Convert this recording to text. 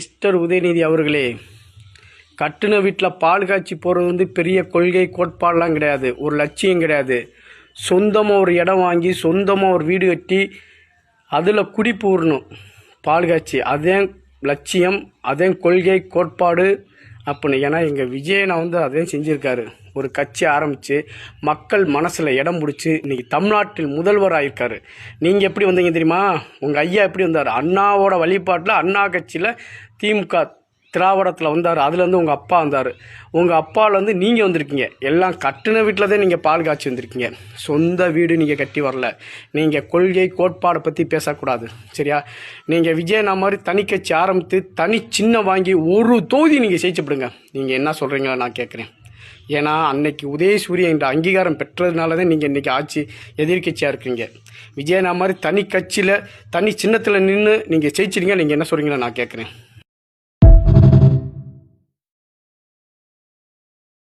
Mister Udhayanidhi அவர்களே, கட்டுன வீட்டில் பால் காய்ச்சி போகிறது பெரிய கொள்கை கோட்பாடெலாம் கிடையாது, ஒரு லட்சியம் கிடையாது. சொந்தமாக ஒரு இடம் வாங்கி சொந்தமாக ஒரு வீடு கட்டி அதில் குடி பூரணும் பால் காய்ச்சி, அதே லட்சியம், அதே கொள்கை கோட்பாடு அப்படின்னு. ஏன்னா எங்கள் விஜயனை அதே செஞ்சுருக்காரு. ஒரு கட்சி ஆரம்பித்து மக்கள் மனசில் இடம் பிடிச்சி இன்றைக்கி தமிழ்நாட்டில் முதல்வர் ஆகியிருக்காரு. நீங்கள் எப்படி வந்தீங்க தெரியுமா? உங்கள் ஐயா எப்படி வந்தார்? அண்ணாவோட வழிபாட்டில் அண்ணா கட்சியில் திமுக திராவிடத்தில் வந்தார். அதுலேருந்து உங்கள் அப்பா வந்தார். உங்கள் அப்பாவிலேருந்து நீங்கள் வந்திருக்கீங்க. எல்லாம் கட்டின வீட்டில் தான் நீங்கள் பால் காய்ச்சி வந்திருக்கீங்க. சொந்த வீடு நீங்கள் கட்டி வரல. நீங்கள் கொள்கை கோட்பாடை பற்றி பேசக்கூடாது, சரியா? நீங்கள் விஜயனா மாதிரி தனி கட்சி ஆரம்பித்து தனி சின்ன வாங்கி ஒரு தொகுதி நீங்கள் ஜெயிச்சுப்படுங்க. நீங்கள் என்ன சொல்கிறீங்களா நான் கேட்குறேன். ஏன்னா அன்னைக்கு உதயசூரியன் என்ற அங்கீகாரம் பெற்றதுனால தான் நீங்கள் இன்றைக்கி ஆட்சி எதிர்கட்சியாக இருக்கீங்க. விஜயனா மாதிரி தனி கட்சியில் தனி சின்னத்தில் நின்று நீங்கள் ஜெயிச்சிருங்க. நீங்கள் என்ன சொல்கிறீங்களா நான் கேட்குறேன்.